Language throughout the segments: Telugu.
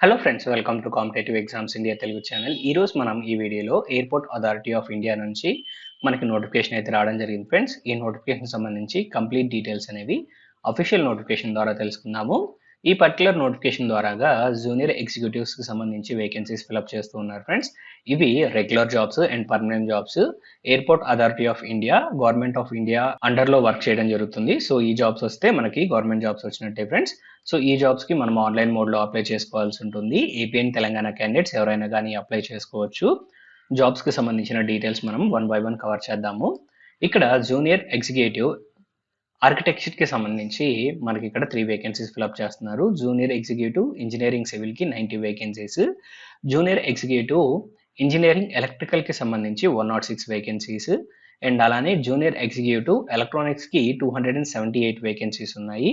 Hello friends, welcome to competitive exams India Telugu channel. ఈరోజు మనం ఈ వీడియోలో ఎయిర్పోర్ట్ అథారిటీ ఆఫ్ ఇండియా నుంచి మనకి నోటిఫికేషన్ అయితే రావడం జరిగింది ఫ్రెండ్స్. ఈ నోటిఫికేషన్ సంబంధించి కంప్లీట్ డీటెయిల్స్ అనేవి అఫీషియల్ నోటిఫికేషన్ ద్వారా తెలుసుకుందాము. ఈ పర్టికులర్ నోటిఫికేషన్ ద్వారాగా జూనియర్ ఎగ్జిక్యూటివ్స్కి సంబంధించి వేకెన్సీస్ ఫిలప్ చేస్తూ ఉన్నారు ఫ్రెండ్స్. ఇవి regular jobs and permanent jobs. Airport authority of India, government of India అండర్లో వర్క్ చేయడం జరుగుతుంది. సో ఈ జాబ్స్ వస్తే మనకి గవర్నమెంట్ జాబ్స్ వచ్చినట్టే ఫ్రెండ్స్. సో ఈ జాబ్స్కి మనం ఆన్లైన్ మోడ్లో అప్లై చేసుకోవాల్సి ఉంటుంది. ఏపీ అండ్ తెలంగాణ క్యాండిడేట్స్ ఎవరైనా కానీ అప్లై చేసుకోవచ్చు. జాబ్స్కి సంబంధించిన డీటెయిల్స్ మనం వన్ బై వన్ కవర్ చేద్దాము. ఇక్కడ జూనియర్ ఎగ్జిక్యూటివ్ ఆర్కిటెక్చర్కి సంబంధించి మనకి ఇక్కడ 3 వేకెన్సీస్ ఫిలప్ చేస్తున్నారు. జూనియర్ ఎగ్జిక్యూటివ్ ఇంజనీరింగ్ సివిల్కి 90 వేకెన్సీస్, జూనియర్ ఎగ్జిక్యూటివ్ ఇంజనీరింగ్ ఎలక్ట్రికల్కి సంబంధించి 106 వేకెన్సీస్, అండ్ అలానే జూనియర్ ఎగ్జిక్యూటివ్ ఎలక్ట్రానిక్స్కి 278 వేకెన్సీస్ ఉన్నాయి.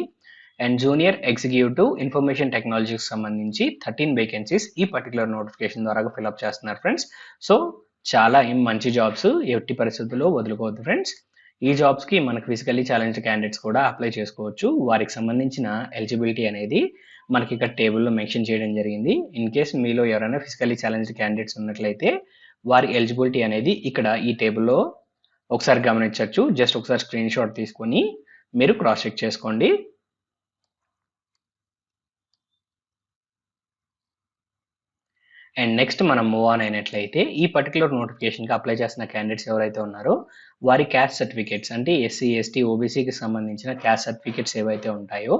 అండ్ జూనియర్ ఎగ్జిక్యూటివ్ ఇన్ఫర్మేషన్ టెక్నాలజీకి సంబంధించి 13 వేకెన్సీస్ ఈ పర్టికులర్ నోటిఫికేషన్ ద్వారా ఫిలప్ చేస్తున్నారు ఫ్రెండ్స్. సో చాలా మంచి జాబ్స్, ఎట్టి పరిస్థితుల్లో వదులుకోవద్దు ఫ్రెండ్స్. ఈ జాబ్స్కి మనకు ఫిజికల్లీ ఛాలెంజ్డ్ క్యాండిడేట్స్ కూడా అప్లై చేసుకోవచ్చు. వారికి సంబంధించిన ఎలిజిబిలిటీ అనేది మనకి ఇక్కడ టేబుల్లో మెన్షన్ చేయడం జరిగింది. ఇన్ కేస్ మీలో ఎవరైనా ఫిజికల్లీ ఛాలెంజ్డ్ క్యాండిడేట్స్ ఉన్నట్లయితే వారి ఎలిజిబిలిటీ అనేది ఇక్కడ ఈ టేబుల్లో ఒకసారి గమనించవచ్చు. జస్ట్ ఒకసారి స్క్రీన్ షాట్ తీసుకొని మీరు క్రాస్ చెక్ చేసుకోండి. అండ్ నెక్స్ట్ మనం మూవ్ ఆన్ అయినట్లయితే ఈ పర్టికులర్ నోటిఫికేషన్కి అప్లై చేసిన క్యాండిడేట్స్ ఎవరైతే ఉన్నారో వారి క్యాస్ట్ సర్టిఫికేట్స్, అంటే ఎస్సీ ఎస్టీ ఓబీసీకి సంబంధించిన క్యాస్ట్ సర్టిఫికేట్స్ ఏవైతే ఉంటాయో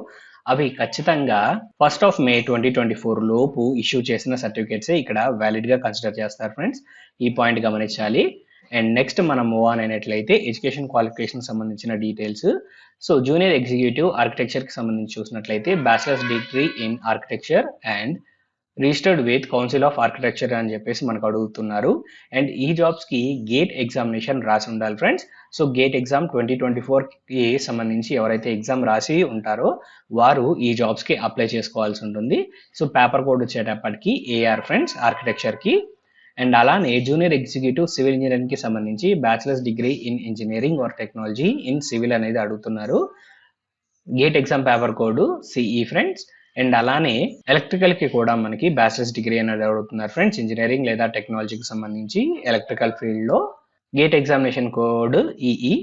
అవి ఖచ్చితంగా 1st May 2024 లోపు ఇష్యూ చేసిన సర్టిఫికేట్సే ఇక్కడ వ్యాలిడ్గా కన్సిడర్ చేస్తారు ఫ్రెండ్స్. ఈ పాయింట్ గమనించాలి. అండ్ నెక్స్ట్ మనం మూవ్ ఆన్ అయినట్లయితే ఎడ్యుకేషన్ క్వాలిఫికేషన్ సంబంధించిన డీటెయిల్స్. సో జూనియర్ ఎగ్జిక్యూటివ్ ఆర్కిటెక్చర్కి సంబంధించి చూసినట్లయితే bachelors degree in architecture and registered with council of architecture అని చెప్పేసి మనకు అడుగుతున్నారు. అండ్ ఈ జాబ్స్కి గేట్ ఎగ్జామినేషన్ రాసి ఉండాలి ఫ్రెండ్స్. సో గేట్ ఎగ్జామ్ 2024కి సంబంధించి ఎవరైతే ఎగ్జామ్ రాసి ఉంటారో వారు ఈ జాబ్స్కి అప్లై చేసుకోవాల్సి ఉంటుంది. సో పేపర్ కోడ్ వచ్చేటప్పటికి ఏఆర్ ఫ్రెండ్స్ ఆర్కిటెక్చర్కి. అండ్ అలానే జూనియర్ ఎగ్జిక్యూటివ్ సివిల్ ఇంజనీరింగ్కి సంబంధించి bachelors degree in engineering or technology in civil అనేది అడుగుతున్నారు. Gate exam paper code CE friends. And అలానే ఎలక్ట్రికల్కి కూడా మనకి బ్యాచిలర్స్ డిగ్రీ అనేది అడుగుతున్నారు ఫ్రెండ్స్, ఇంజనీరింగ్ లేదా టెక్నాలజీకి సంబంధించి ఎలక్ట్రికల్ ఫీల్డ్లో. Gate examination code EE.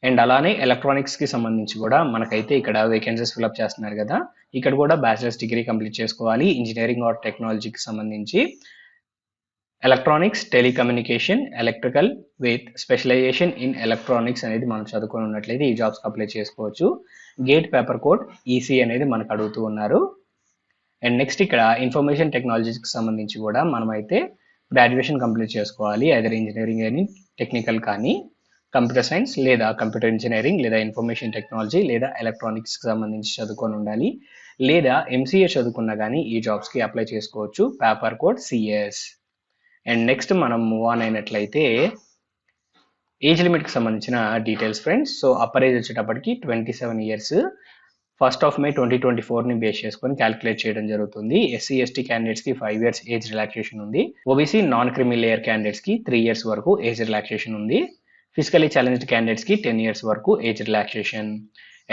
And అలానే ఎలక్ట్రానిక్స్కి సంబంధించి కూడా మనకైతే ఇక్కడ వేకెన్సీస్ ఫిలప్ చేస్తున్నారు కదా, ఇక్కడ కూడా బ్యాచిలర్స్ డిగ్రీ కంప్లీట్ చేసుకోవాలి. ఇంజనీరింగ్ ఆర్ టెక్నాలజీకి సంబంధించి electronics, telecommunication, electrical with specialization in electronics అనేది మనం చదువుకొని ఉన్నట్లయితే ఈ జాబ్స్కి అప్లై చేసుకోవచ్చు. గేట్ పేపర్ కోడ్ ఈసీ అనేది మనకు అడుగుతూ ఉన్నారు. అండ్ నెక్స్ట్ ఇక్కడ ఇన్ఫర్మేషన్ టెక్నాలజీకి సంబంధించి కూడా మనమైతే గ్రాడ్యుయేషన్ కంప్లీట్ చేసుకోవాలి. ఐదర్ ఇంజనీరింగ్ కానీ టెక్నికల్ కానీ కంప్యూటర్ సైన్స్ లేదా కంప్యూటర్ ఇంజనీరింగ్ లేదా ఇన్ఫర్మేషన్ టెక్నాలజీ లేదా ఎలక్ట్రానిక్స్కి సంబంధించి చదువుకొని ఉండాలి, లేదా ఎంసీఏ చదువుకున్నా కానీ ఈ జాబ్స్కి అప్లై చేసుకోవచ్చు. Paper code CS. And next మనం మూవ్ ఆన్ అయినట్లయితే ఏజ్ లిమిట్కి సంబంధించిన details friends. So upper age వచ్చేటప్పటికి 27 years 1st May 2024ని బేస్ చేసుకొని క్యాలిక్యులేట్ చేయడం జరుగుతుంది. ఎస్సీ ఎస్టీ క్యాండిడేట్స్కి 5 years ఏజ్ రిలాక్సేషన్ ఉంది. ఓబీసీ నాన్ క్రిమీ లేయర్ క్యాండిడేట్స్కి 3 years వరకు ఏజ్ రిలాక్సేషన్ ఉంది. ఫిజికలీ ఛాలెంజ్డ్ క్యాండిడేట్స్కి 10 years వరకు ఏజ్ రిలాక్సేషన్.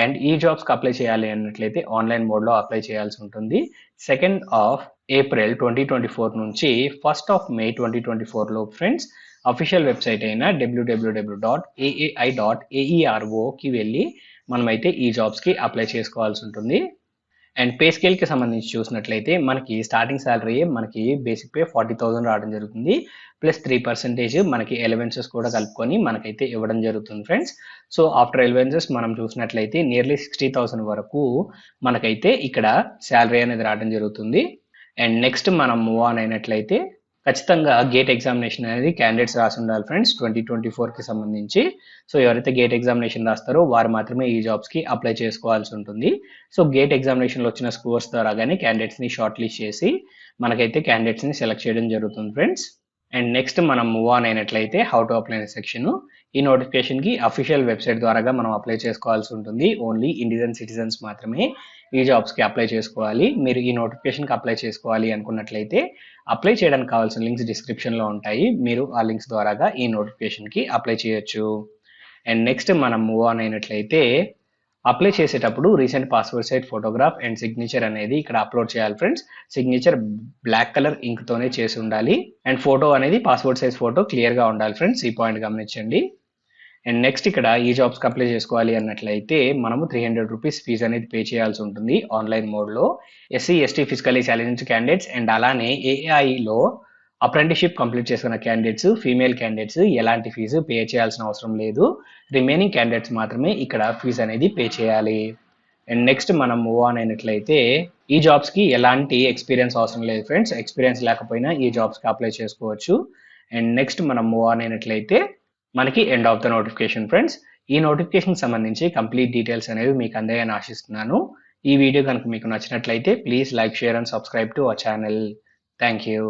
అండ్ ఈ జాబ్స్కి అప్లై చేయాలి అన్నట్లయితే ఆన్లైన్ మోడ్లో అప్లై చేయాల్సి ఉంటుంది. 2nd April 2024 నుంచి 1st May 2024 లో ఫ్రెండ్స్ అఫీషియల్ వెబ్సైట్ అయిన www.aai.aero.కి వెళ్ళి మనమైతే ఈ జాబ్స్కి అప్లై చేసుకోవాల్సి ఉంటుంది. అండ్ పే స్కేల్కి సంబంధించి చూసినట్లయితే మనకి స్టార్టింగ్ శాలరీ మనకి బేసిక్ పే 40,000 రావడం జరుగుతుంది. ప్లస్ 3% మనకి ఎలవెన్సెస్ కూడా కలుపుకొని మనకైతే ఇవ్వడం జరుగుతుంది ఫ్రెండ్స్. సో ఆఫ్టర్ ఎలవెన్సెస్ మనం చూసినట్లయితే నియర్లీ 60,000 వరకు మనకైతే ఇక్కడ శాలరీ అనేది రావడం జరుగుతుంది. అండ్ నెక్స్ట్ మనం మూవ్ ఆన్ అయినట్లయితే ఖచ్చితంగా గేట్ ఎగ్జామినేషన్ అనేది క్యాండిడేట్స్ రాసి ఉండాలి ఫ్రెండ్స్ 2024కి సంబంధించి. సో ఎవరైతే గేట్ ఎగ్జామినేషన్ రాస్తారో వారు మాత్రమే ఈ జాబ్స్కి అప్లై చేసుకోవాల్సి ఉంటుంది. సో గేట్ ఎగ్జామినేషన్లో వచ్చిన స్కోర్స్ ద్వారా కానీ క్యాండిడేట్స్ని షార్ట్ లిస్ట్ చేసి మనకైతే క్యాండిడేట్స్ని సెలెక్ట్ చేయడం జరుగుతుంది ఫ్రెండ్స్. అండ్ నెక్స్ట్ మనం మూవ్ ఆన్ అయినట్లయితే హౌ టు అప్లై అనే సెక్షన్. ఈ నోటిఫికేషన్కి అఫీషియల్ వెబ్సైట్ ద్వారా మనం అప్లై చేసుకోవాల్సి ఉంటుంది. ఓన్లీ ఇండియన్ సిటిజన్స్ మాత్రమే ఈ జాబ్స్కి అప్లై చేసుకోవాలి. మీరు ఈ నోటిఫికేషన్కి అప్లై చేసుకోవాలి అనుకున్నట్లయితే అప్లై చేయడానికి కావాల్సిన లింక్స్ డిస్క్రిప్షన్లో ఉంటాయి. మీరు ఆ లింక్స్ ద్వారాగా ఈ నోటిఫికేషన్కి అప్లై చేయొచ్చు. అండ్ నెక్స్ట్ మనం మూవ్ ఆన్ అయినట్లయితే అప్లై చేసేటప్పుడు recent passport size photograph and signature అనేది ఇక్కడ అప్లోడ్ చేయాలి friends. Signature black colour ink తోనే చేసి ఉండాలి అండ్ ఫోటో అనేది పాస్పోర్ట్ సైజ్ ఫోటో క్లియర్ గా ఉండాలి ఫ్రెండ్స్. ఈ పాయింట్ గమనించండి. అండ్ నెక్స్ట్ ఇక్కడ ఈ జాబ్స్కి అప్లై చేసుకోవాలి అన్నట్లయితే మనము ₹300 ఫీజు అనేది పే చేయాల్సి ఉంటుంది ఆన్లైన్ మోడ్లో. SC ST physically challenged candidates and అలానే ఏఐలో అప్రెంటిస్షిప్ కంప్లీట్ చేసుకున్న క్యాండిడేట్స్, ఫీమేల్ క్యాండిడేట్స్ ఎలాంటి ఫీజు పే చేయాల్సిన అవసరం లేదు. రిమైనింగ్ క్యాండిడేట్స్ మాత్రమే ఇక్కడ ఫీజు అనేది పే చేయాలి. అండ్ నెక్స్ట్ మనం మూవ్ ఆన్ అయినట్లయితే ఈ జాబ్స్కి ఎలాంటి ఎక్స్పీరియన్స్ అవసరం లేదు ఫ్రెండ్స్. ఎక్స్పీరియన్స్ లేకపోయినా ఈ జాబ్స్కి అప్లై చేసుకోవచ్చు. అండ్ నెక్స్ట్ మనం మూవ్ ఆన్ అయినట్లయితే మనకి end of the notification friends. ఈ నోటిఫికేషన్ సంబంధించి కంప్లీట్ డీటెయిల్స్ అనేవి మీకు అందాయని ఆశిస్తున్నాను. ఈ వీడియో కనుక మీకు నచ్చినట్లయితే please like, share and subscribe to our channel. Thank you.